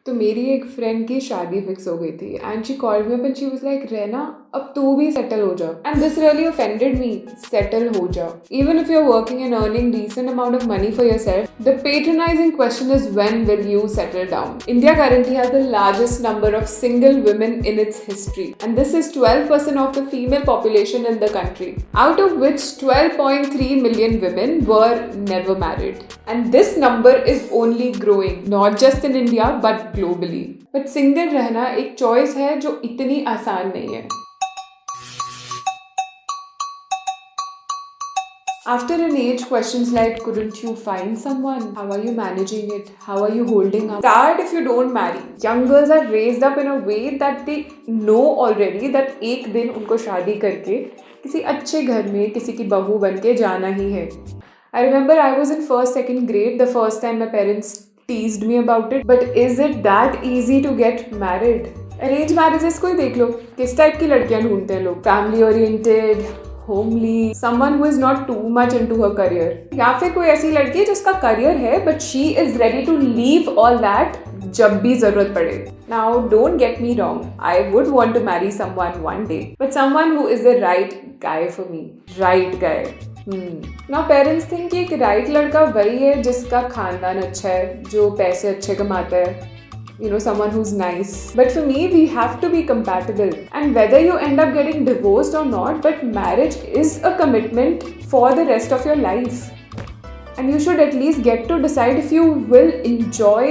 तो मेरी एक फ्रेंड की शादी फिक्स हो गई थी and she called me up and she was like रहना अब तू भी सेटल हो जा and this really offended me settle हो जा even if you are working and earning decent amount of money for yourself the patronizing question is when will you settle down. India currently has the largest number of single women in its history and this is 12% of the female population in the country out of which 12.3 million women were never married and this number is only growing not just in India but globally. But single रहना एक choice है जो इतनी आसान नहीं है. After an age, questions like couldn't you find someone? How are you managing it? How are you holding up? Start if you don't marry. Young girls are raised up in a way that they know already that एक दिन उनको शादी करके किसी अच्छे घर में किसी की बहू बन के जाना ही है. I remember I was in first, second grade the first time my parents teased me about it. But is it that easy to get married? Arrange marriages को ही देख लो किस टाइप की लड़कियां ढूंढते हैं लोग. Family oriented, homely, someone who is not too much into her career, या फिर कोई ऐसी लड़की है जिसका करियर है but she is ready to leave all that जब भी जरूरत पड़े. Now don't get me wrong, I would want to marry someone one day but someone who is the right guy for me. Right guy. Now parents think कि एक right लड़का वही है जिसका खानदान अच्छा है, जो पैसे अच्छे कमाता है, you know, someone who's nice. But for me, we have to be compatible. And whether you end up getting divorced or not, but marriage is a commitment for the rest of your life. And you should at least get to decide if you will enjoy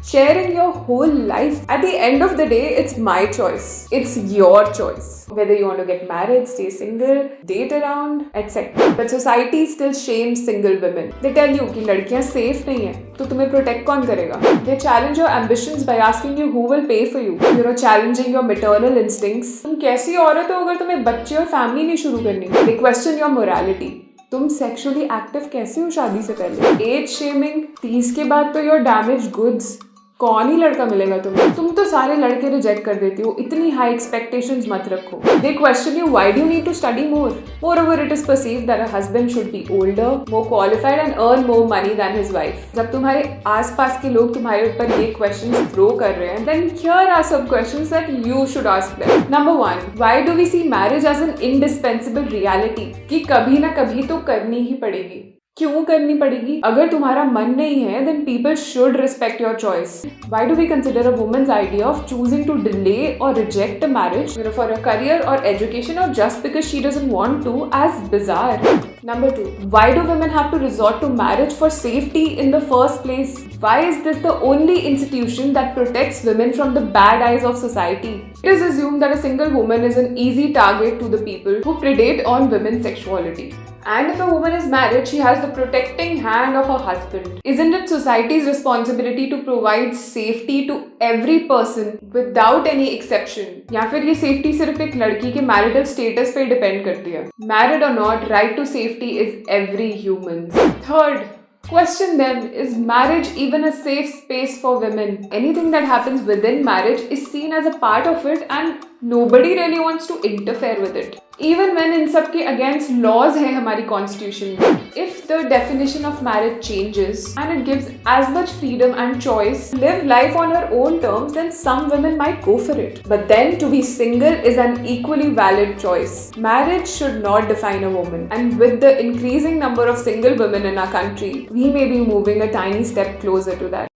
sharing your whole life. At the end of the day, it's my choice. It's your choice. Whether you want to get married, stay single, date around, etc. But society still shames single women. They tell you कि लड़कियां safe नहीं है, तो तुम्हें protect कौन करेगा? They challenge your ambitions by asking you who will pay for you. You know, challenging your maternal instincts. तुम कैसी औरत हो अगर तुम्हें बच्चे और family नहीं शुरू करनी? They question your morality. तुम सेक्सुअली एक्टिव कैसे हो शादी से पहले? As shaming. 30 के बाद तो योर डैमेज गुड्स. कौन ही लड़का मिलेगा तुम्हें? तुम तो सारे लड़के रिजेक्ट कर देती हो. इतनी हाई एक्सपेक्टेशंस मत रखो. They question you, why do you need to study more? Moreover, it is perceived that a husband should be older, more qualified and earn more money than his wife. जब तुम्हारे आसपास के लोग तुम्हारे ऊपर ये questions throw कर रहे हैं, then here are some questions that you should ask them. Number 1, why do we see marriage as an indispensable reality? कि कभी ना कभी तो करनी ही पड़ेगी. क्यों करनी पड़ेगी? अगर तुम्हारा मन नहीं है then people should respect your choice. Why do we consider a woman's idea of choosing to delay or reject a marriage, you know, for a career or education or just because she doesn't want to as bizarre? Number 2, why do women have to resort to marriage for safety in the first place? Why is this the only institution that protects women from the bad eyes of society? It is assumed that a single woman is an easy target to the people who predate on women's sexuality. And if a woman is married, she has the protecting hand of her husband. Isn't it society's responsibility to provide safety to every person without any exception? या फिर ये safety सिर्फ एक लड़की के marital status पे depend करती है? Married or not, right to safety is every human's. Third, question them, is marriage even a safe space for women? Anything that happens within marriage is seen as a part of it and nobody really wants to interfere with it. Even when इन सब के against laws है हमारी constitution में. If the definition of marriage changes and it gives as much freedom and choice to live life on her own terms, then some women might go for it. But then to be single is an equally valid choice. Marriage should not define a woman. And with the increasing number of single women in our country, we may be moving a tiny step closer to that.